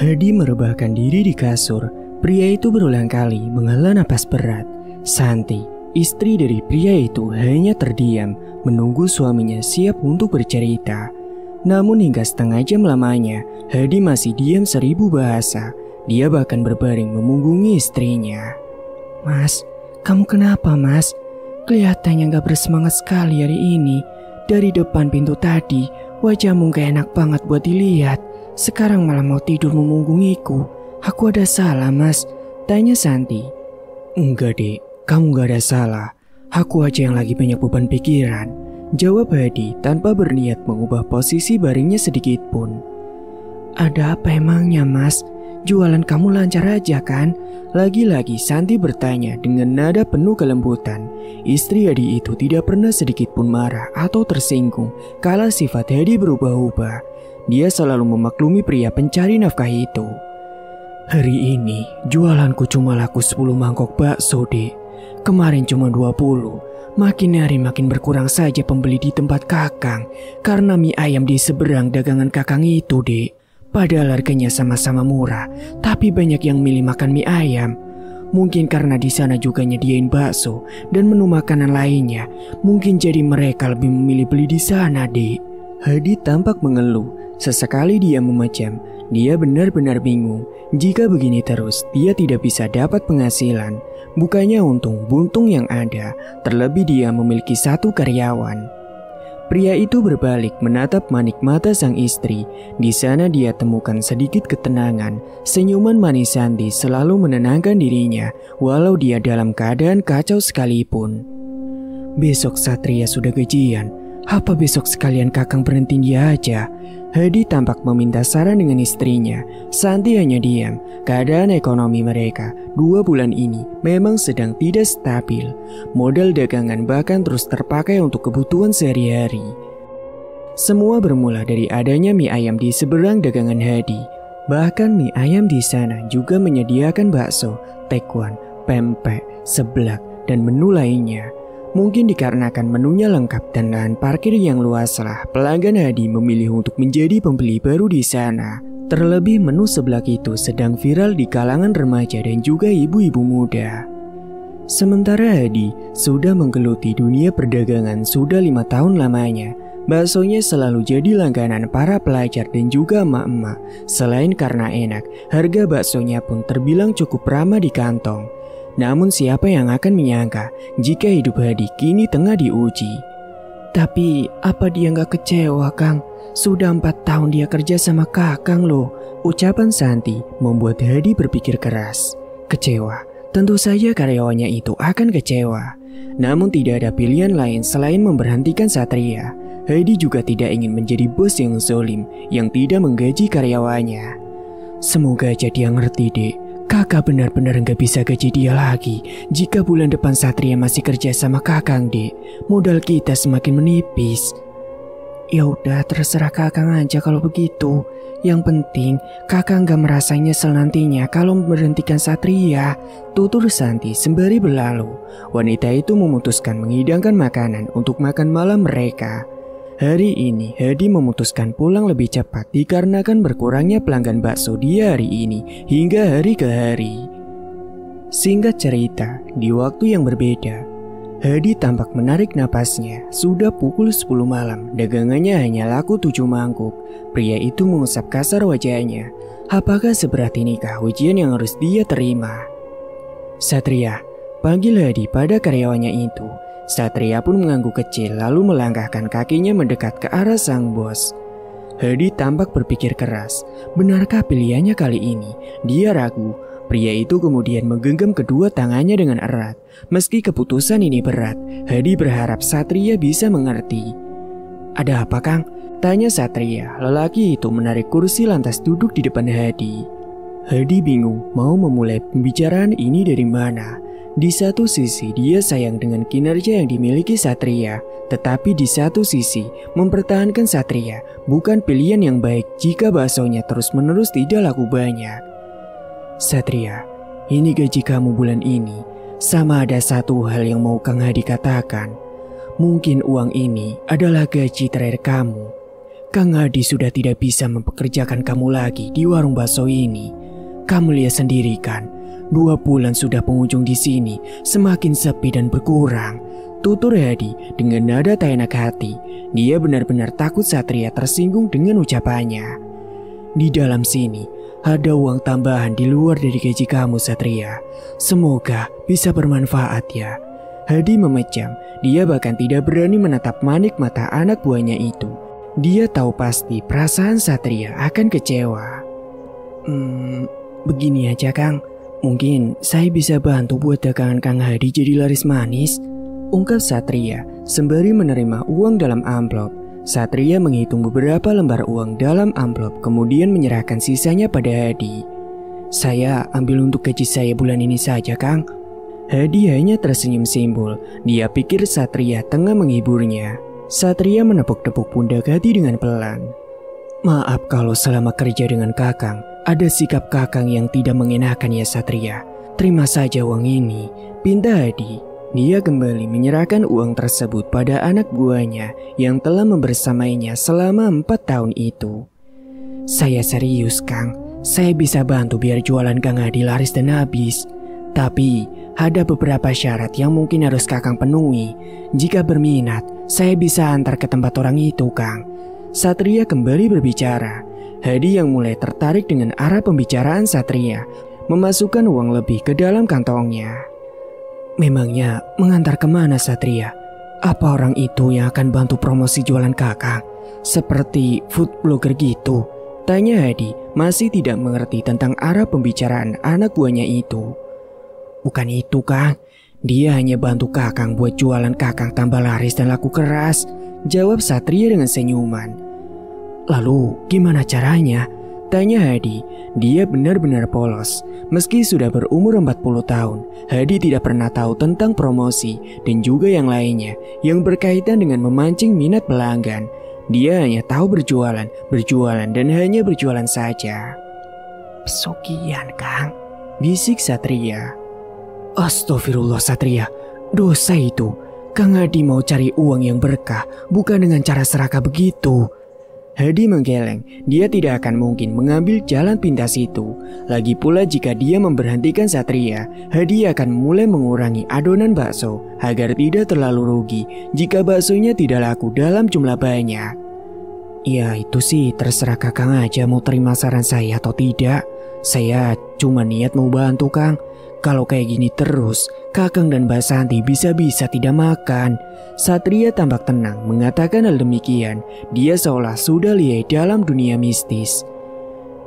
Hadi merebahkan diri di kasur. Pria itu berulang kali menghela napas berat. Santi, istri dari pria itu, hanya terdiam menunggu suaminya siap untuk bercerita. Namun hingga setengah jam lamanya, Hadi masih diam 1000 bahasa. Dia bahkan berbaring memunggungi istrinya. "Mas, kamu kenapa mas? Kelihatannya gak bersemangat sekali hari ini. Dari depan pintu tadi, wajahmu gak enak banget buat dilihat. Sekarang malah mau tidur memunggungiku. Aku ada salah mas?" tanya Santi. "Enggak dek, kamu gak ada salah. Aku aja yang lagi banyak beban pikiran," jawab Hadi tanpa berniat mengubah posisi baringnya sedikit pun. "Ada apa emangnya mas? Jualan kamu lancar aja kan?" Lagi-lagi Santi bertanya dengan nada penuh kelembutan. Istri Hadi itu tidak pernah sedikit pun marah atau tersinggung kala sifat Hadi berubah-ubah. Dia selalu memaklumi pria pencari nafkah itu. "Hari ini jualanku cuma laku 10 mangkok bakso dek. Kemarin cuma 20. Makin hari makin berkurang saja pembeli di tempat kakang karena mie ayam di seberang dagangan kakang itu dek. Padahal harganya sama-sama murah, tapi banyak yang milih makan mie ayam. Mungkin karena di sana juga nyediain bakso dan menu makanan lainnya. Mungkin jadi mereka lebih memilih beli di sana, dek." Hadi tampak mengeluh. Sesekali dia memejam. Dia benar-benar bingung. Jika begini terus, dia tidak bisa dapat penghasilan. Bukannya untung buntung yang ada, terlebih dia memiliki 1 karyawan. Pria itu berbalik menatap manik mata sang istri. Di sana dia temukan sedikit ketenangan. Senyuman manis Santi selalu menenangkan dirinya, walau dia dalam keadaan kacau sekalipun. "Besok Satria sudah gajian. Apa besok sekalian kakang berhenti dia aja?" Hadi tampak meminta saran dengan istrinya. Santi hanya diam. Keadaan ekonomi mereka 2 bulan ini memang sedang tidak stabil. Modal dagangan bahkan terus terpakai untuk kebutuhan sehari-hari. Semua bermula dari adanya mie ayam di seberang dagangan Hadi. Bahkan mie ayam di sana juga menyediakan bakso, tekwan, pempek, seblak, dan menu lainnya. Mungkin dikarenakan menunya lengkap dan lahan parkir yang luaslah, pelanggan Hadi memilih untuk menjadi pembeli baru di sana. Terlebih menu seblak itu sedang viral di kalangan remaja dan juga ibu-ibu muda. Sementara Hadi sudah menggeluti dunia perdagangan sudah 5 tahun lamanya. Baksonya selalu jadi langganan para pelajar dan juga emak-emak. Selain karena enak, harga baksonya pun terbilang cukup ramah di kantong. Namun siapa yang akan menyangka jika hidup Hadi kini tengah diuji. "Tapi apa dia gak kecewa Kang? Sudah 4 tahun dia kerja sama kakang loh." Ucapan Santi membuat Hadi berpikir keras. Kecewa? Tentu saja karyawannya itu akan kecewa. Namun tidak ada pilihan lain selain memberhentikan Satria. Hadi juga tidak ingin menjadi bos yang zalim yang tidak menggaji karyawannya. "Semoga aja dia ngerti dek. Kakak benar-benar nggak bisa gaji dia lagi. Jika bulan depan Satria masih kerja sama kakang dek, modal kita semakin menipis." "Ya udah terserah kakang aja kalau begitu. Yang penting kakang nggak merasa nyesel nantinya kalau memberhentikan Satria," tutur Santi sembari berlalu. Wanita itu memutuskan menghidangkan makanan untuk makan malam mereka. Hari ini Hadi memutuskan pulang lebih cepat dikarenakan berkurangnya pelanggan bakso dia hari ini hingga hari ke hari. Singkat cerita, di waktu yang berbeda, Hadi tampak menarik napasnya. Sudah pukul 10 malam, dagangannya hanya laku 7 mangkuk. Pria itu mengusap kasar wajahnya. Apakah seberat inikah ujian yang harus dia terima? "Satria," panggil Hadi pada karyawannya itu. Satria pun mengangguk kecil lalu melangkahkan kakinya mendekat ke arah sang bos. Hadi tampak berpikir keras. Benarkah pilihannya kali ini? Dia ragu. Pria itu kemudian menggenggam kedua tangannya dengan erat. Meski keputusan ini berat, Hadi berharap Satria bisa mengerti. "Ada apa Kang?" tanya Satria. Lelaki itu menarik kursi lantas duduk di depan Hadi. Hadi bingung mau memulai pembicaraan ini dari mana. Di satu sisi dia sayang dengan kinerja yang dimiliki Satria, tetapi di satu sisi mempertahankan Satria bukan pilihan yang baik jika baksonya terus-menerus tidak laku banyak. "Satria, ini gaji kamu bulan ini. Sama ada satu hal yang mau Kang Hadi katakan. Mungkin uang ini adalah gaji terakhir kamu. Kang Hadi sudah tidak bisa mempekerjakan kamu lagi di warung bakso ini. Kamu lihat sendiri kan, 2 bulan sudah pengunjung di sini semakin sepi dan berkurang. Tutur Hadi dengan nada tak enak hati. Dia benar-benar takut Satria tersinggung dengan ucapannya. Di dalam sini ada uang tambahan di luar dari gaji kamu, Satria. Semoga bisa bermanfaat ya. Hadi memejam. Dia bahkan tidak berani menatap manik mata anak buahnya itu. Dia tahu pasti perasaan Satria akan kecewa. Begini aja Kang. Mungkin saya bisa bantu buat dagangan Kang Hadi jadi laris manis, ungkap Satria sembari menerima uang dalam amplop. Satria menghitung beberapa lembar uang dalam amplop kemudian menyerahkan sisanya pada Hadi. Saya ambil untuk gaji saya bulan ini saja Kang. Hadi hanya tersenyum simpul. Dia pikir Satria tengah menghiburnya. Satria menepuk-tepuk pundak Hadi dengan pelan. Maaf kalau selama kerja dengan Kakang ada sikap Kakang yang tidak mengenakan ya Satria. Terima saja uang ini, pinta Hadi. Dia kembali menyerahkan uang tersebut pada anak buahnya yang telah membersamainya selama 4 tahun itu. Saya serius Kang, saya bisa bantu biar jualan Kang Hadi laris dan habis. Tapi ada beberapa syarat yang mungkin harus Kakang penuhi. Jika berminat, saya bisa antar ke tempat orang itu Kang. Satria kembali berbicara. Hadi yang mulai tertarik dengan arah pembicaraan Satria memasukkan uang lebih ke dalam kantongnya. Memangnya mengantar kemana Satria? Apa orang itu yang akan bantu promosi jualan Kakang? Seperti food blogger gitu? Tanya Hadi masih tidak mengerti tentang arah pembicaraan anak buahnya itu. Bukan itu Kang, dia hanya bantu Kakang buat jualan Kakang tambah laris dan laku keras, jawab Satria dengan senyuman. Lalu gimana caranya? Tanya Hadi. Dia benar-benar polos. Meski sudah berumur 40 tahun, Hadi tidak pernah tahu tentang promosi dan juga yang lainnya yang berkaitan dengan memancing minat pelanggan. Dia hanya tahu berjualan dan hanya berjualan saja. Pesugihan Kang, bisik Satria. Astagfirullah Satria, dosa itu. Kang Hadi mau cari uang yang berkah, bukan dengan cara serakah begitu. Hadi menggeleng, dia tidak akan mungkin mengambil jalan pintas itu. Lagi pula jika dia memberhentikan Satria, Hadi akan mulai mengurangi adonan bakso agar tidak terlalu rugi jika baksonya tidak laku dalam jumlah banyak. Ya itu sih terserah Kakang aja mau terima saran saya atau tidak. Saya cuma niat mau bantu Kang. Kalau kayak gini terus, Kakang dan Mbak Santi bisa-bisa tidak makan. Satria tampak tenang mengatakan hal demikian. Dia seolah sudah lihai dalam dunia mistis.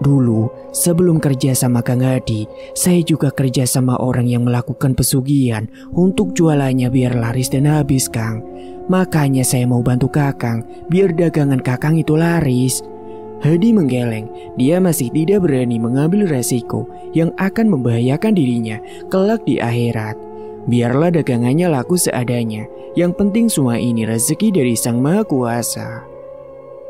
Dulu, sebelum kerja sama Kang Hadi, saya juga kerja sama orang yang melakukan pesugihan untuk jualannya biar laris dan habis Kang. Makanya saya mau bantu Kakang biar dagangan Kakang itu laris. Hadi menggeleng, dia masih tidak berani mengambil resiko yang akan membahayakan dirinya kelak di akhirat. Biarlah dagangannya laku seadanya, yang penting semua ini rezeki dari Sang Maha Kuasa.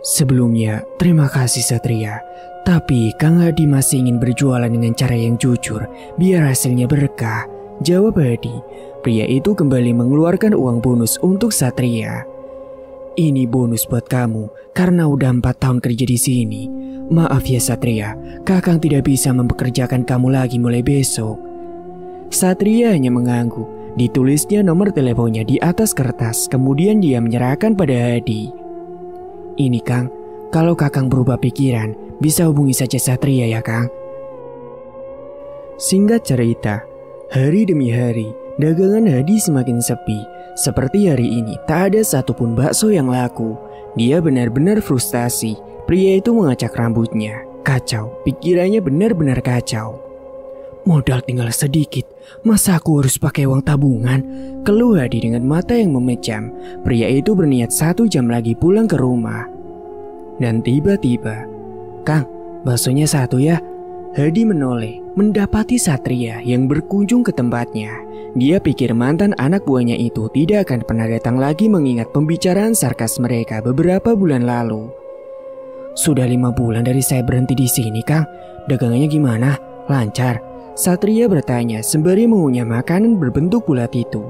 Sebelumnya, terima kasih Satria. Tapi Kang Hadi masih ingin berjualan dengan cara yang jujur, biar hasilnya berkah, jawab Hadi. Pria itu kembali mengeluarkan uang bonus untuk Satria. Ini bonus buat kamu karena udah 4 tahun kerja di sini. Maaf ya Satria, Kakang tidak bisa mempekerjakan kamu lagi mulai besok. Satria hanya mengangguk. Ditulisnya nomor teleponnya di atas kertas, kemudian dia menyerahkan pada Hadi. Ini Kang, kalau Kakang berubah pikiran, bisa hubungi saja Satria ya Kang. Singkat cerita, hari demi hari, dagangan Hadi semakin sepi. Seperti hari ini, tak ada satupun bakso yang laku. Dia benar-benar frustasi. Pria itu mengacak rambutnya. Kacau, pikirannya benar-benar kacau. Modal tinggal sedikit, masa aku harus pakai uang tabungan? Keluh Hadi dengan mata yang memejam. Pria itu berniat 1 jam lagi pulang ke rumah. Dan tiba-tiba, Kang, baksonya 1 ya. Hadi menoleh, mendapati Satria yang berkunjung ke tempatnya. Dia pikir mantan anak buahnya itu tidak akan pernah datang lagi mengingat pembicaraan sarkas mereka beberapa bulan lalu. Sudah 5 bulan dari saya berhenti di sini, Kang. Dagangannya gimana? Lancar? Satria bertanya sembari mengunyah makanan berbentuk bulat itu.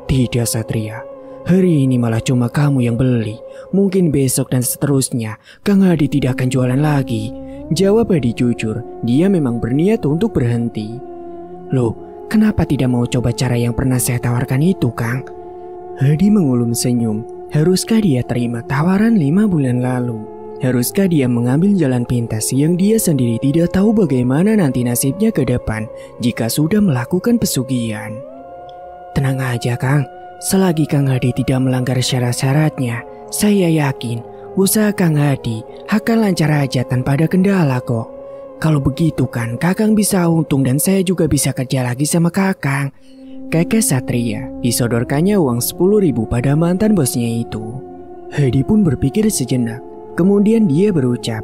Tidak Satria, Hari ini malah cuma kamu yang beli. Mungkin besok dan seterusnya Kang Hadi tidak akan jualan lagi. Jawab Hadi jujur, dia memang berniat untuk berhenti. Loh, kenapa tidak mau coba cara yang pernah saya tawarkan itu, Kang? Hadi mengulum senyum. Haruskah dia terima tawaran 5 bulan lalu? Haruskah dia mengambil jalan pintas yang dia sendiri tidak tahu bagaimana nanti nasibnya ke depan jika sudah melakukan pesugihan? Tenang aja, Kang. Selagi Kang Hadi tidak melanggar syarat-syaratnya, saya yakin usaha Kang Hadi akan lancar aja tanpa ada kendala kok. Kalau begitu kan Kakang bisa untung dan saya juga bisa kerja lagi sama Kakang. Kakek Satria disodorkannya uang 10.000 pada mantan bosnya itu. Hadi pun berpikir sejenak. Kemudian dia berucap,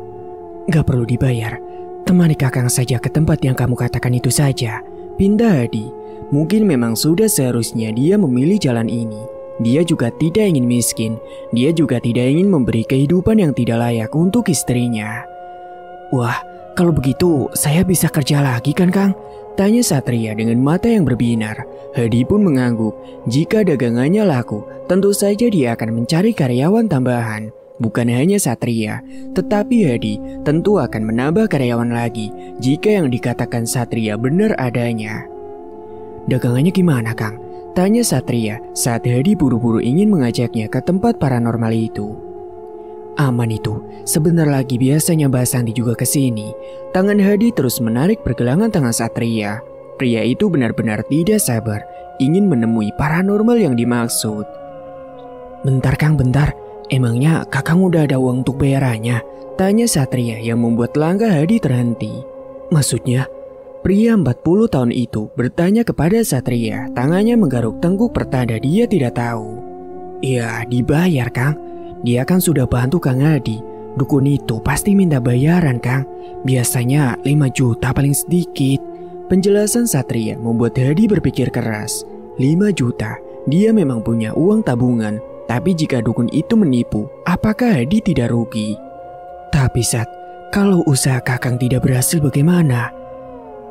"Gak perlu dibayar. Temani Kakang saja ke tempat yang kamu katakan itu saja." Pindah Hadi. Mungkin memang sudah seharusnya dia memilih jalan ini. Dia juga tidak ingin miskin. Dia juga tidak ingin memberi kehidupan yang tidak layak untuk istrinya. Wah, kalau begitu saya bisa kerja lagi kan, Kang? Tanya Satria dengan mata yang berbinar. Hadi pun mengangguk. Jika dagangannya laku, tentu saja dia akan mencari karyawan tambahan. Bukan hanya Satria, tetapi Hadi tentu akan menambah karyawan lagi jika yang dikatakan Satria benar adanya. Dagangannya gimana, Kang? Tanya Satria saat Hadi buru-buru ingin mengajaknya ke tempat paranormal itu. Aman itu, sebentar lagi biasanya Mbak Santi juga ke sini. Tangan Hadi terus menarik pergelangan tangan Satria. Pria itu benar-benar tidak sabar, ingin menemui paranormal yang dimaksud. Bentar, Kang, bentar. Emangnya Kakang udah ada uang untuk bayarannya? Tanya Satria yang membuat langkah Hadi terhenti. Maksudnya? Pria 40 tahun itu bertanya kepada Satria, tangannya menggaruk tengkuk pertanda dia tidak tahu. Ya, dibayar, Kang. Dia kan sudah bantu Kang Hadi. Dukun itu pasti minta bayaran, Kang. Biasanya 5 juta paling sedikit. Penjelasan Satria membuat Hadi berpikir keras. 5 juta, dia memang punya uang tabungan. Tapi jika dukun itu menipu, apakah Hadi tidak rugi? Tapi Sat, kalau usaha Kakang tidak berhasil bagaimana?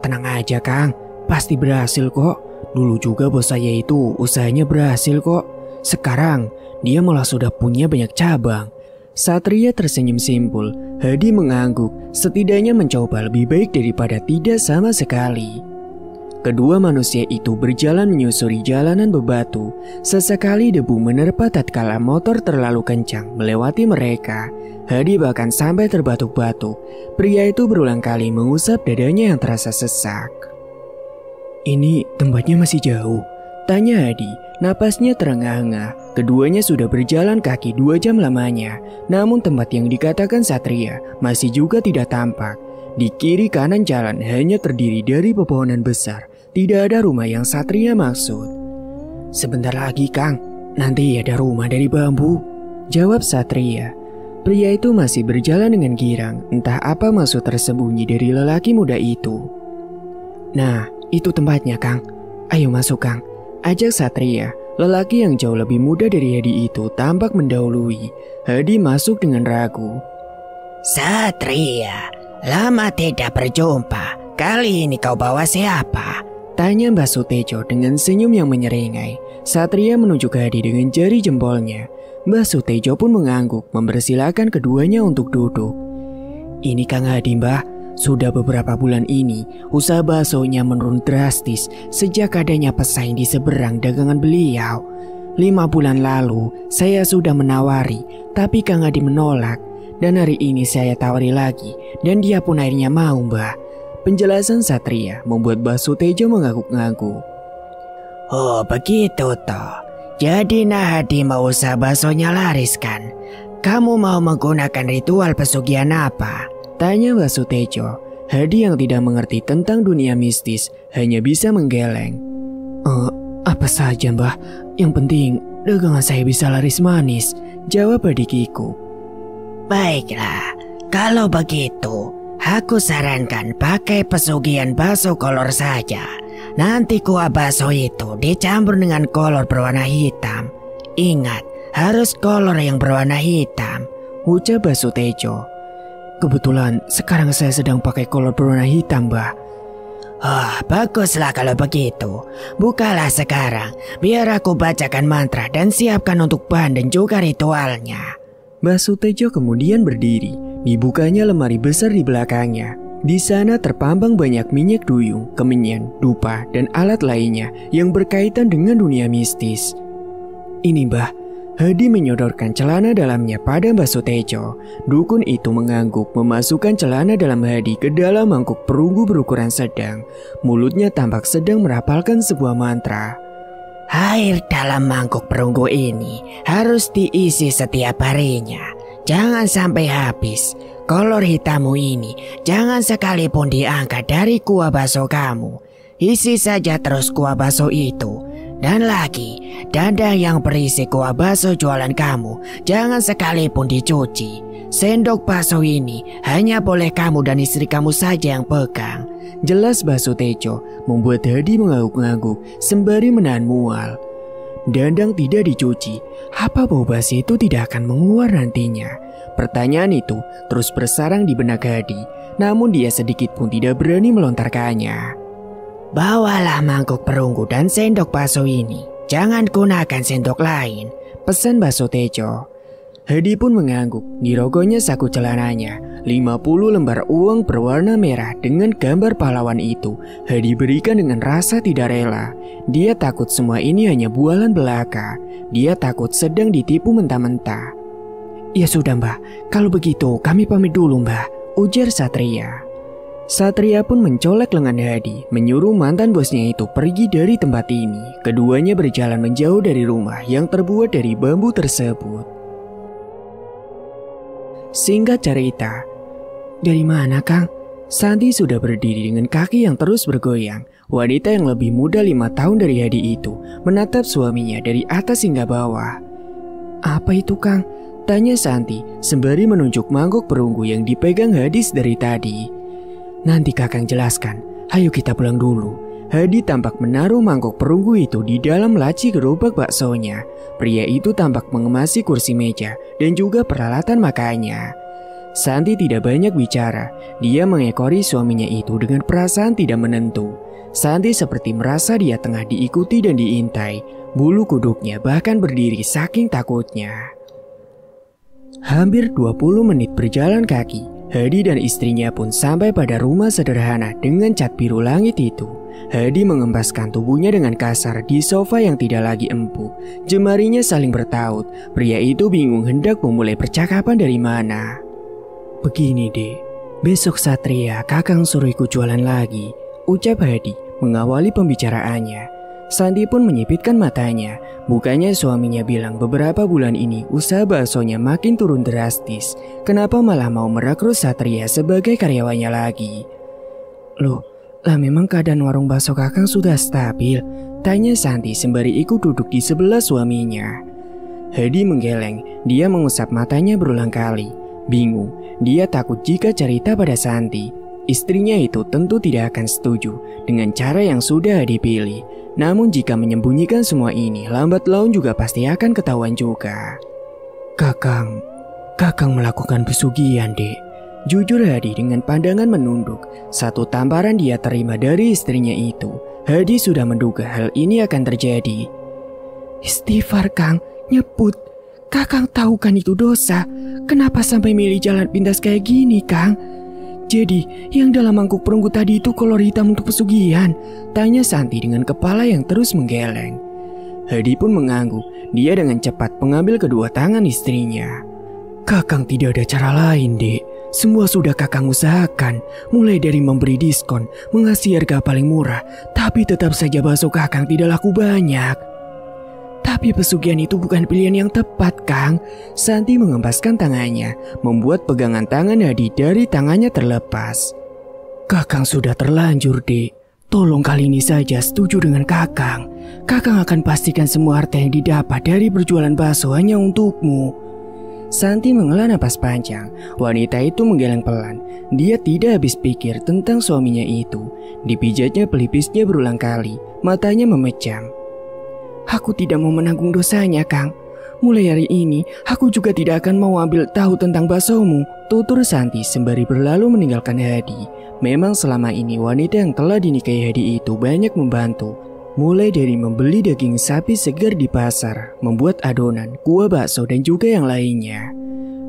Tenang aja, Kang, pasti berhasil kok. Dulu juga bos saya itu usahanya berhasil kok. Sekarang dia malah sudah punya banyak cabang. Satria tersenyum simpul. Hadi mengangguk, setidaknya mencoba lebih baik daripada tidak sama sekali. Kedua manusia itu berjalan menyusuri jalanan bebatu. Sesekali debu menerpa tatkala motor terlalu kencang melewati mereka. Hadi bahkan sampai terbatuk-batuk. Pria itu berulang kali mengusap dadanya yang terasa sesak. Ini tempatnya masih jauh? Tanya Hadi. Napasnya terengah-engah. Keduanya sudah berjalan kaki 2 jam lamanya. Namun tempat yang dikatakan Satria masih juga tidak tampak. Di kiri kanan jalan hanya terdiri dari pepohonan besar. Tidak ada rumah yang Satria maksud. Sebentar lagi, Kang. Nanti ada rumah dari bambu. Jawab Satria. Pria itu masih berjalan dengan girang. Entah apa maksud tersembunyi dari lelaki muda itu. Nah, itu tempatnya, Kang. Ayo masuk, Kang. Ajak Satria. Lelaki yang jauh lebih muda dari Hadi itu tampak mendahului. Hadi masuk dengan ragu. Satria, lama tidak berjumpa. Kali ini kau bawa siapa? Tanya Mbak Sutejo dengan senyum yang menyeringai. Satria menunjuk Hadi dengan jari jempolnya. Mbak Sutejo pun mengangguk mempersilahkan keduanya untuk duduk. Ini Kang Hadi, Mbah. Sudah beberapa bulan ini usaha baksonya menurun drastis sejak adanya pesaing di seberang dagangan beliau. 5 bulan lalu saya sudah menawari, tapi Kang Hadi menolak. Dan hari ini saya tawari lagi dan dia pun akhirnya mau, Mbah. Penjelasan Satria membuat Mbak Sutejo mengangguk-angguk. Oh begitu toh. Jadi Hadi mau usaha baksonya laris kan? Kamu mau menggunakan ritual pesugihan apa? Tanya Mbak Sutejo. Hadi yang tidak mengerti tentang dunia mistis hanya bisa menggeleng. Apa saja, Mbah. Yang penting dagangan saya bisa laris manis. Jawab adikku. Baiklah, kalau begitu aku sarankan pakai pesugihan bakso kolor saja. Nanti kuah bakso itu dicampur dengan kolor berwarna hitam. Ingat, harus kolor yang berwarna hitam. Ucap Mbak Sutejo. Kebetulan sekarang saya sedang pakai kolor berwarna hitam, Mbah. Oh, baguslah kalau begitu. Bukalah sekarang, biar aku bacakan mantra dan siapkan untuk bahan dan juga ritualnya. Mbah Sutejo kemudian berdiri. Dibukanya lemari besar di belakangnya. Di sana terpampang banyak minyak duyung, kemenyan, dupa, dan alat lainnya yang berkaitan dengan dunia mistis. Ini Mbah, Hadi menyodorkan celana dalamnya pada Mbah Sutejo. Dukun itu mengangguk memasukkan celana dalam Hadi ke dalam mangkuk perunggu berukuran sedang. Mulutnya tampak sedang merapalkan sebuah mantra. Air dalam mangkuk perunggu ini harus diisi setiap harinya. Jangan sampai habis. Kolor hitammu ini jangan sekalipun diangkat dari kuah bakso kamu. Isi saja terus kuah bakso itu. Dan lagi, dada yang berisi kuah bakso jualan kamu jangan sekalipun dicuci. Sendok bakso ini hanya boleh kamu dan istri kamu saja yang pegang. Jelas Mbah Sutejo membuat Hadi mengangguk-angguk sembari menahan mual. Dandang tidak dicuci, apa bau basi itu tidak akan menguar nantinya? Pertanyaan itu terus bersarang di benak Hadi, namun dia sedikit pun tidak berani melontarkannya. Bawalah mangkuk perunggu dan sendok bakso ini. Jangan gunakan sendok lain, pesan Mbah Sutejo. Hadi pun mengangguk, dirogohnya saku celananya. 50 lembar uang berwarna merah dengan gambar pahlawan itu Hadi berikan dengan rasa tidak rela. Dia takut semua ini hanya bualan belaka. Dia takut sedang ditipu mentah-mentah. Ya sudah Mbah, kalau begitu kami pamit dulu Mbah, ujar Satria. Satria pun mencolek lengan Hadi, menyuruh mantan bosnya itu pergi dari tempat ini. Keduanya berjalan menjauh dari rumah yang terbuat dari bambu tersebut. Singkat cerita, dari mana Kang? Santi sudah berdiri dengan kaki yang terus bergoyang. Wanita yang lebih muda 5 tahun dari Hadi itu menatap suaminya dari atas hingga bawah. Apa itu Kang? Tanya Santi sembari menunjuk mangkuk perunggu yang dipegang Hadis dari tadi. Nanti Kakang jelaskan, ayo kita pulang dulu. Hadi tampak menaruh mangkuk perunggu itu di dalam laci gerobak baksonya. Pria itu tampak mengemasi kursi meja dan juga peralatan makannya. Santi tidak banyak bicara, dia mengekori suaminya itu dengan perasaan tidak menentu. Santi seperti merasa dia tengah diikuti dan diintai, bulu kuduknya bahkan berdiri saking takutnya. Hampir 20 menit berjalan kaki, Hadi dan istrinya pun sampai pada rumah sederhana dengan cat biru langit itu. Hadi mengempaskan tubuhnya dengan kasar di sofa yang tidak lagi empuk. Jemarinya saling bertaut. Pria itu bingung hendak memulai percakapan dari mana. Begini deh, besok Satria Kakang suruh ikut jualan lagi, ucap Hadi mengawali pembicaraannya. Santi pun menyipitkan matanya. Bukannya suaminya bilang beberapa bulan ini usaha baksonya makin turun drastis. Kenapa malah mau merekrut Satria sebagai karyawannya lagi? Loh, lah memang keadaan warung bakso Kakang sudah stabil? Tanya Santi sembari ikut duduk di sebelah suaminya. Hadi menggeleng, dia mengusap matanya berulang kali. Bingung, dia takut jika cerita pada Santi, istrinya itu tentu tidak akan setuju dengan cara yang sudah dipilih. Namun jika menyembunyikan semua ini, lambat laun juga pasti akan ketahuan juga. Kakang melakukan pesugihan, Dek. Jujur Hadi dengan pandangan menunduk. Satu tamparan dia terima dari istrinya itu. Hadi sudah menduga hal ini akan terjadi. Istighfar Kang, nyebut. Kakang tahu kan itu dosa. Kenapa sampai milih jalan pintas kayak gini, Kang? Jadi, yang dalam mangkuk perunggu tadi itu kolor hitam untuk pesugihan? Tanya Santi dengan kepala yang terus menggeleng. Hadi pun mengangguk. Dia dengan cepat mengambil kedua tangan istrinya. Kakang tidak ada cara lain, Dek. Semua sudah Kakang usahakan. Mulai dari memberi diskon, mengasih harga paling murah. Tapi tetap saja bakso Kakang tidak laku banyak. Tapi pesugihan itu bukan pilihan yang tepat, Kang. Santi mengempaskan tangannya, membuat pegangan tangan Hadi dari tangannya terlepas. Kakang sudah terlanjur, Dek. Tolong kali ini saja setuju dengan Kakang. Kakang akan pastikan semua harta yang didapat dari berjualan bakso hanya untukmu. Santi menghela napas panjang. Wanita itu menggeleng pelan. Dia tidak habis pikir tentang suaminya itu. Dipijatnya pelipisnya berulang kali. Matanya memejam. Aku tidak mau menanggung dosanya, Kang. Mulai hari ini, aku juga tidak akan mau ambil tahu tentang baksomu, tutur Santi sembari berlalu meninggalkan Hadi. Memang selama ini wanita yang telah dinikahi Hadi itu banyak membantu. Mulai dari membeli daging sapi segar di pasar, membuat adonan, kuah bakso dan juga yang lainnya.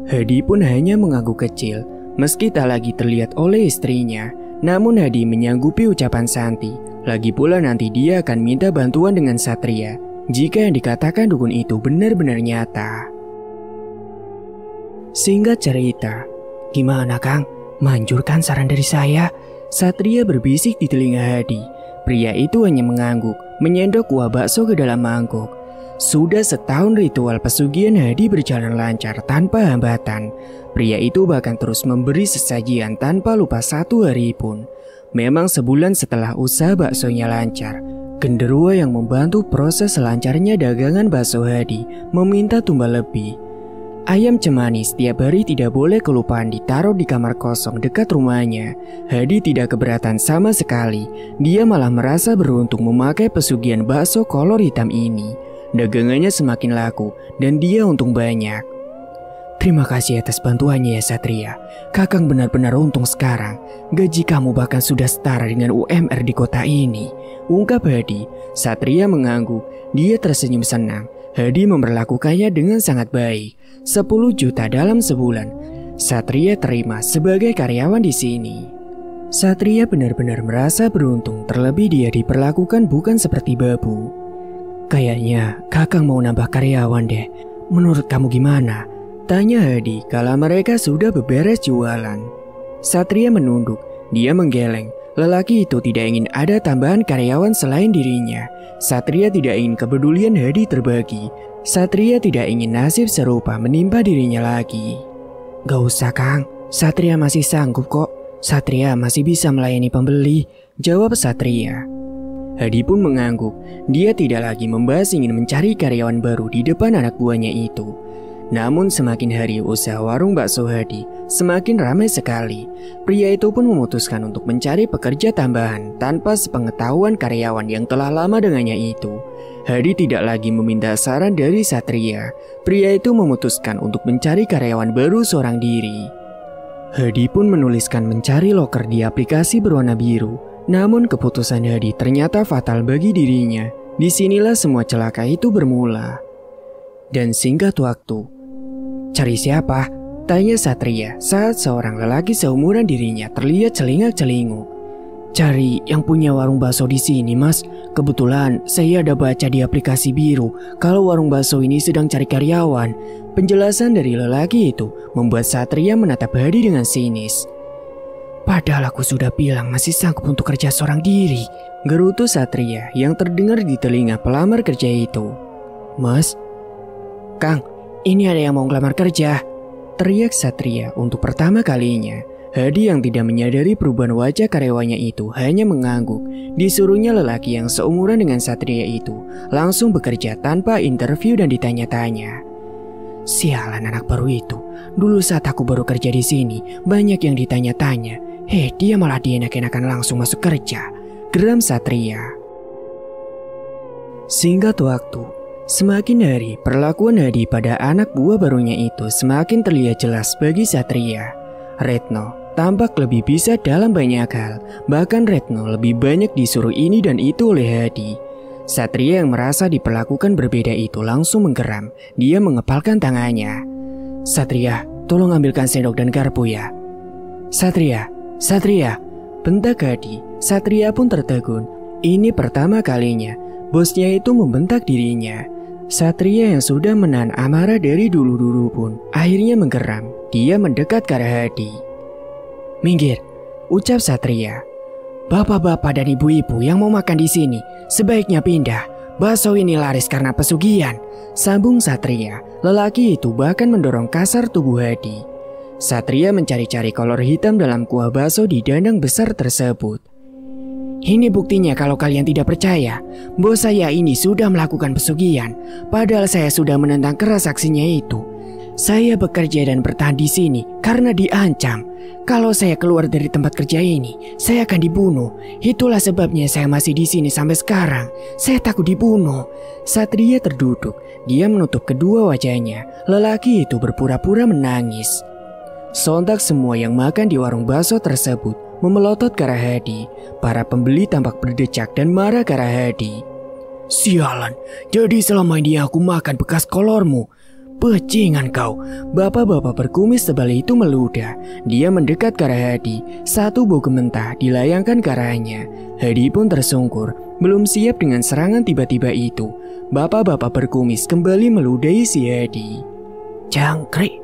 Hadi pun hanya mengangguk kecil, meski tak lagi terlihat oleh istrinya. Namun Hadi menyanggupi ucapan Santi. Lagi pula nanti dia akan minta bantuan dengan Satria jika yang dikatakan dukun itu benar-benar nyata. Singkat cerita, gimana Kang? Manjurkan saran dari saya? Satria berbisik di telinga Hadi. Pria itu hanya mengangguk, menyendok kuah bakso ke dalam mangkuk. Sudah setahun ritual pesugihan Hadi berjalan lancar tanpa hambatan. Pria itu bahkan terus memberi sesajian tanpa lupa satu hari pun. Memang sebulan setelah usaha baksonya lancar, genderuwo yang membantu proses selancarnya dagangan bakso Hadi meminta tumbal lebih. Ayam cemani setiap hari tidak boleh kelupaan ditaruh di kamar kosong dekat rumahnya. Hadi tidak keberatan sama sekali. Dia malah merasa beruntung memakai pesugihan bakso kolor hitam ini. Dagangannya semakin laku dan dia untung banyak. Terima kasih atas bantuannya ya Satria. Kakang benar-benar untung sekarang. Gaji kamu bahkan sudah setara dengan UMR di kota ini, ungkap Hadi. Satria mengangguk. Dia tersenyum senang. Hadi memperlakukannya dengan sangat baik. 10 juta dalam sebulan. Satria terima sebagai karyawan di sini. Satria benar-benar merasa beruntung, terlebih dia diperlakukan bukan seperti babu. Kayaknya kakang mau nambah karyawan deh. Menurut kamu gimana? Tanya Hadi kala mereka sudah beberes jualan. Satria menunduk. Dia menggeleng. Lelaki itu tidak ingin ada tambahan karyawan selain dirinya. Satria tidak ingin kepedulian Hadi terbagi. Satria tidak ingin nasib serupa menimpa dirinya lagi. Gak usah Kang, Satria masih sanggup kok. Satria masih bisa melayani pembeli, jawab Satria. Hadi pun mengangguk. Dia tidak lagi membahas ingin mencari karyawan baru di depan anak buahnya itu. Namun semakin hari usaha warung bakso Hadi semakin ramai sekali. Pria itu pun memutuskan untuk mencari pekerja tambahan tanpa sepengetahuan karyawan yang telah lama dengannya itu. Hadi tidak lagi meminta saran dari Satria. Pria itu memutuskan untuk mencari karyawan baru seorang diri. Hadi pun menuliskan mencari loker di aplikasi berwarna biru. Namun keputusan Hadi ternyata fatal bagi dirinya. Disinilah semua celaka itu bermula. Dan singkat waktu, cari siapa? Tanya Satria saat seorang lelaki seumuran dirinya terlihat celingak-celinguk. Cari yang punya warung bakso di sini mas. Kebetulan saya ada baca di aplikasi biru kalau warung bakso ini sedang cari karyawan. Penjelasan dari lelaki itu membuat Satria menatap Hadi dengan sinis. Padahal aku sudah bilang masih sanggup untuk kerja seorang diri, gerutu Satria yang terdengar di telinga pelamar kerja itu. Mas, Kang, ini ada yang mau ngelamar kerja, teriak Satria untuk pertama kalinya. Hadi yang tidak menyadari perubahan wajah karyawannya itu hanya mengangguk. Disuruhnya lelaki yang seumuran dengan Satria itu langsung bekerja tanpa interview dan ditanya-tanya. Sialan anak baru itu. Dulu saat aku baru kerja di sini, banyak yang ditanya-tanya. Dia malah dienak-enakan langsung masuk kerja, geram Satria. Singkat waktu, semakin hari perlakuan Hadi pada anak buah barunya itu semakin terlihat jelas bagi Satria. Retno tampak lebih bisa dalam banyak hal. Bahkan Retno lebih banyak disuruh ini dan itu oleh Hadi. Satria yang merasa diperlakukan berbeda itu langsung menggeram. Dia mengepalkan tangannya. Satria, tolong ambilkan sendok dan garpu ya. Satria, bentak Hadi. Satria pun tertegun. Ini pertama kalinya bosnya itu membentak dirinya. Satria yang sudah menahan amarah dari dulu-dulu pun akhirnya menggeram. Dia mendekat ke arah Hadi. Minggir, ucap Satria. Bapak-bapak dan ibu-ibu yang mau makan di sini sebaiknya pindah. Bakso ini laris karena pesugihan, sambung Satria. Lelaki itu bahkan mendorong kasar tubuh Hadi. Satria mencari-cari kolor hitam dalam kuah bakso di dandang besar tersebut. Ini buktinya kalau kalian tidak percaya. Bos saya ini sudah melakukan pesugihan, padahal saya sudah menentang keras aksinya itu. Saya bekerja dan bertahan di sini karena diancam. Kalau saya keluar dari tempat kerja ini, saya akan dibunuh. Itulah sebabnya saya masih di sini sampai sekarang. Saya takut dibunuh. Satria terduduk. Dia menutup kedua wajahnya. Lelaki itu berpura-pura menangis. Sontak semua yang makan di warung bakso tersebut memelotot ke arah Hadi. Para pembeli tampak berdecak dan marah ke arah Hadi. Sialan, jadi selama ini aku makan bekas kolormu. Bajingan kau. Bapak-bapak berkumis tebal itu meludah. Dia mendekat ke arah Hadi. Satu bau mentah dilayangkan ke arahnya. Hadi pun tersungkur. Belum siap dengan serangan tiba-tiba itu. Bapak-bapak berkumis kembali meludahi si Hadi. Jangkrik,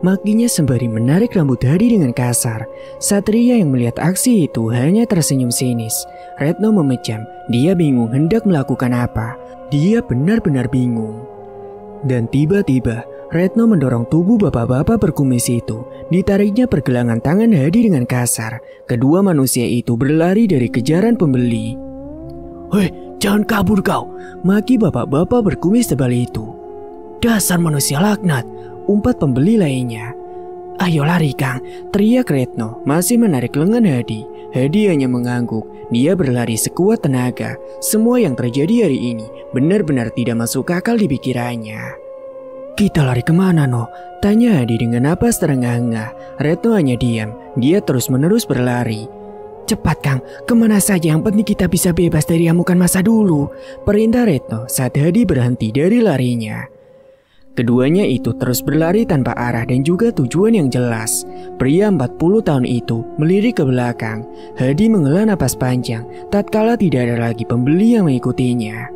makinya sembari menarik rambut Hadi dengan kasar. Satria yang melihat aksi itu hanya tersenyum sinis. Retno memejam. Dia bingung hendak melakukan apa. Dia benar-benar bingung. Dan tiba-tiba Retno mendorong tubuh bapak-bapak berkumis itu. Ditariknya pergelangan tangan Hadi dengan kasar. Kedua manusia itu berlari dari kejaran pembeli. Hei, jangan kabur kau, maki bapak-bapak berkumis tebal itu. Dasar manusia laknat, umpat pembeli lainnya. Ayo lari Kang, teriak Retno masih menarik lengan Hadi. Hadi hanya mengangguk. Dia berlari sekuat tenaga. Semua yang terjadi hari ini benar-benar tidak masuk akal di pikirannya. Kita lari kemana no? Tanya Hadi dengan napas terengah-engah. Retno hanya diam. Dia terus-menerus berlari. Cepat Kang, kemana saja, yang penting kita bisa bebas dari amukan masa dulu. Perintah Retno saat Hadi berhenti dari larinya. Keduanya itu terus berlari tanpa arah dan juga tujuan yang jelas. Pria 40 tahun itu melirik ke belakang. Hadi menghela napas panjang tatkala tidak ada lagi pembeli yang mengikutinya.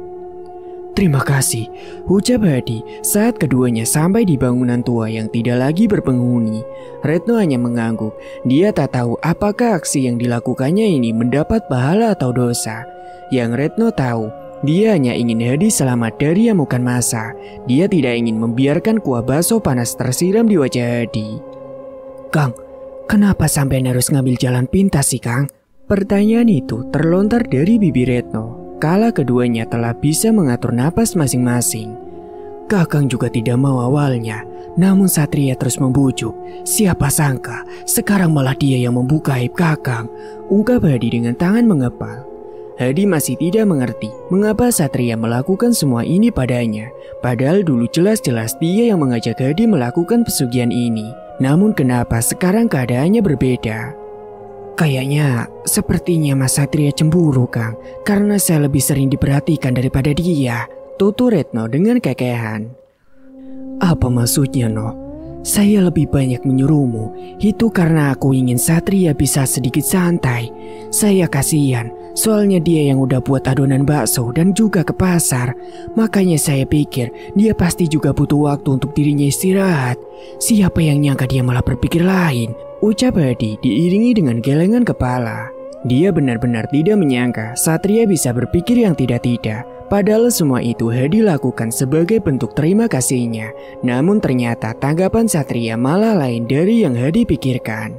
Terima kasih, ucap Hadi saat keduanya sampai di bangunan tua yang tidak lagi berpenghuni. Retno hanya mengangguk. Dia tak tahu apakah aksi yang dilakukannya ini mendapat pahala atau dosa. Yang Retno tahu, dia hanya ingin Hadi selamat dari amukan massa. Dia tidak ingin membiarkan kuah bakso panas tersiram di wajah Hadi. Kang, kenapa sampai harus ngambil jalan pintas sih Kang? Pertanyaan itu terlontar dari bibir Retno. Kala keduanya telah bisa mengatur napas masing-masing. Kakang juga tidak mau awalnya, namun Satria terus membujuk. Siapa sangka, sekarang malah dia yang membuka aib Kakang, ungkap Hadi dengan tangan mengepal. Hadi masih tidak mengerti mengapa Satria melakukan semua ini padanya. Padahal dulu jelas-jelas dia yang mengajak Hadi melakukan pesugihan ini. Namun kenapa sekarang keadaannya berbeda? Kayaknya sepertinya Mas Satria cemburu Kang, karena saya lebih sering diperhatikan daripada dia, tutur Retno dengan kekehan. Apa maksudnya no? Saya lebih banyak menyuruhmu, itu karena aku ingin Satria bisa sedikit santai. Saya kasihan, soalnya dia yang udah buat adonan bakso dan juga ke pasar. Makanya saya pikir dia pasti juga butuh waktu untuk dirinya istirahat. Siapa yang nyangka dia malah berpikir lain, ucap Hadi diiringi dengan gelengan kepala. Dia benar-benar tidak menyangka Satria bisa berpikir yang tidak-tidak. Padahal semua itu Hadi lakukan sebagai bentuk terima kasihnya. Namun ternyata tanggapan Satria malah lain dari yang Hadi pikirkan.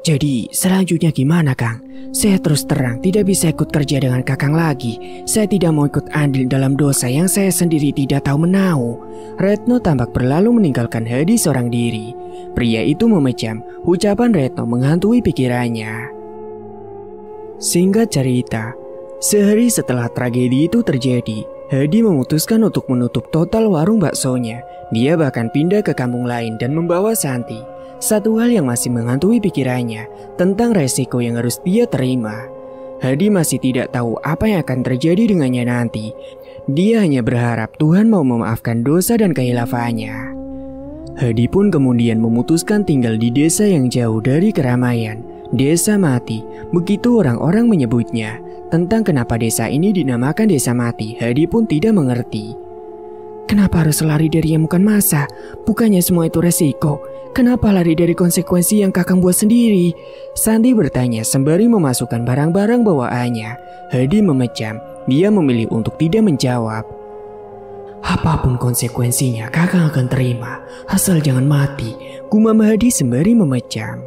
Jadi selanjutnya gimana Kang? Saya terus terang tidak bisa ikut kerja dengan Kakang lagi. Saya tidak mau ikut andil dalam dosa yang saya sendiri tidak tahu menau. Retno tampak berlalu meninggalkan Hadi seorang diri. Pria itu memejam. Ucapan Retno menghantui pikirannya. Singkat cerita, sehari setelah tragedi itu terjadi, Hadi memutuskan untuk menutup total warung baksonya. Dia bahkan pindah ke kampung lain dan membawa Santi. Satu hal yang masih menghantui pikirannya tentang resiko yang harus dia terima. Hadi masih tidak tahu apa yang akan terjadi dengannya nanti. Dia hanya berharap Tuhan mau memaafkan dosa dan kehilafannya. Hadi pun kemudian memutuskan tinggal di desa yang jauh dari keramaian. Desa Mati, begitu orang-orang menyebutnya. Tentang kenapa desa ini dinamakan Desa Mati, Hadi pun tidak mengerti. Kenapa harus lari dari amukan massa? Bukannya semua itu resiko. Kenapa lari dari konsekuensi yang Kakang buat sendiri? Santi bertanya sembari memasukkan barang-barang bawaannya. Hadi memejam. Dia memilih untuk tidak menjawab. Apapun konsekuensinya, Kakang akan terima. Asal jangan mati, gumam Hadi sembari memejam.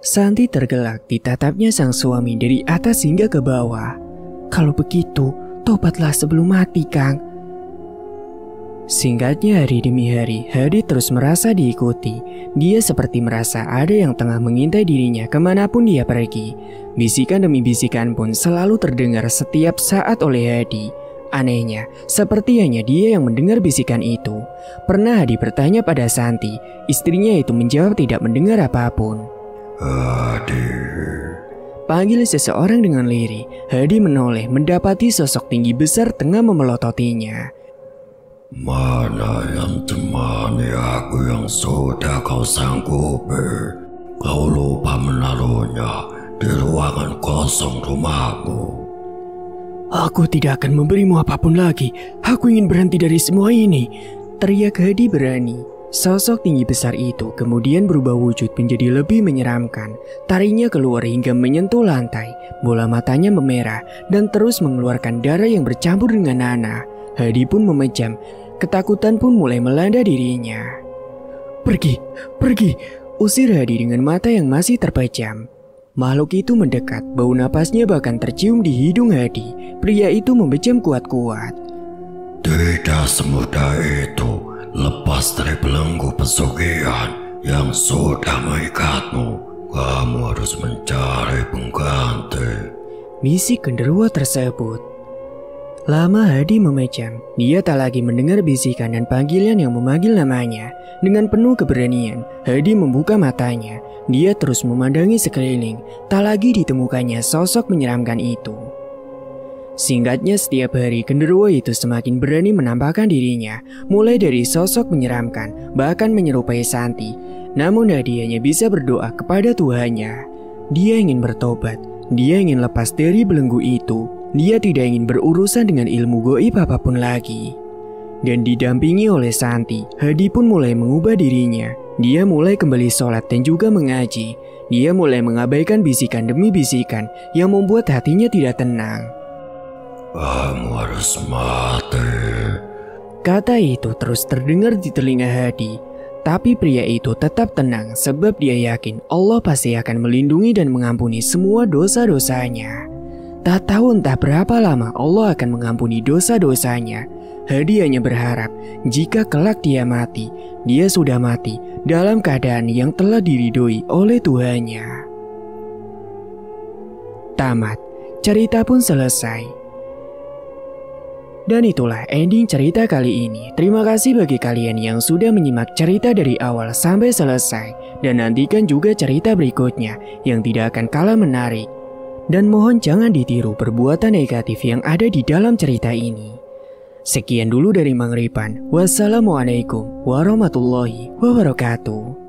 Santi tergelak ditatapnya sang suami dari atas hingga ke bawah. Kalau begitu, tobatlah sebelum mati, Kang. Singkatnya hari demi hari, Hadi terus merasa diikuti. Dia seperti merasa ada yang tengah mengintai dirinya kemanapun dia pergi. Bisikan demi bisikan pun selalu terdengar setiap saat oleh Hadi. Anehnya, seperti hanya dia yang mendengar bisikan itu. Pernah Hadi bertanya pada Santi, istrinya itu menjawab tidak mendengar apapun. Hadi. Panggil seseorang dengan lirih. Hadi menoleh mendapati sosok tinggi besar tengah memelototinya. Mana yang temani aku yang sudah kau sanggupi? Kau lupa menaruhnya di ruangan kosong rumahmu. Aku tidak akan memberimu apapun lagi. Aku ingin berhenti dari semua ini, teriak Hadi berani. Sosok tinggi besar itu kemudian berubah wujud menjadi lebih menyeramkan. Taringnya keluar hingga menyentuh lantai. Bola matanya memerah dan terus mengeluarkan darah yang bercampur dengan nanah. Hadi pun memejam. Ketakutan pun mulai melanda dirinya. Pergi, pergi, usir Hadi dengan mata yang masih terpejam. Makhluk itu mendekat, bau napasnya bahkan tercium di hidung Hadi. Pria itu membejam kuat-kuat. Tidak semudah itu lepas dari belenggu pesugihan yang sudah mengikatmu. Kamu harus mencari pengganti, bisik genderuwo tersebut. Lama Hadi memejam. Dia tak lagi mendengar bisikan dan panggilan yang memanggil namanya. Dengan penuh keberanian, Hadi membuka matanya. Dia terus memandangi sekeliling. Tak lagi ditemukannya sosok menyeramkan itu. Singkatnya, setiap hari genderuwo itu semakin berani menampakkan dirinya. Mulai dari sosok menyeramkan, bahkan menyerupai Santi. Namun Hadi hanya bisa berdoa kepada Tuhannya. Dia ingin bertobat. Dia ingin lepas dari belenggu itu. Dia tidak ingin berurusan dengan ilmu goib apapun lagi. Dan didampingi oleh Santi, Hadi pun mulai mengubah dirinya. Dia mulai kembali sholat dan juga mengaji. Dia mulai mengabaikan bisikan demi bisikan yang membuat hatinya tidak tenang. kamu harus mati. Kata itu terus terdengar di telinga Hadi. Tapi pria itu tetap tenang sebab dia yakin Allah pasti akan melindungi dan mengampuni semua dosa-dosanya. Tak tahu entah berapa lama Allah akan mengampuni dosa-dosanya. Hadi hanya berharap jika kelak dia mati, dia sudah mati dalam keadaan yang telah diridhoi oleh Tuhannya. Tamat, cerita pun selesai. Dan itulah ending cerita kali ini. Terima kasih bagi kalian yang sudah menyimak cerita dari awal sampai selesai. Dan nantikan juga cerita berikutnya yang tidak akan kalah menarik. Dan mohon jangan ditiru perbuatan negatif yang ada di dalam cerita ini. Sekian dulu dari Mang Ripan. Wassalamualaikum warahmatullahi wabarakatuh.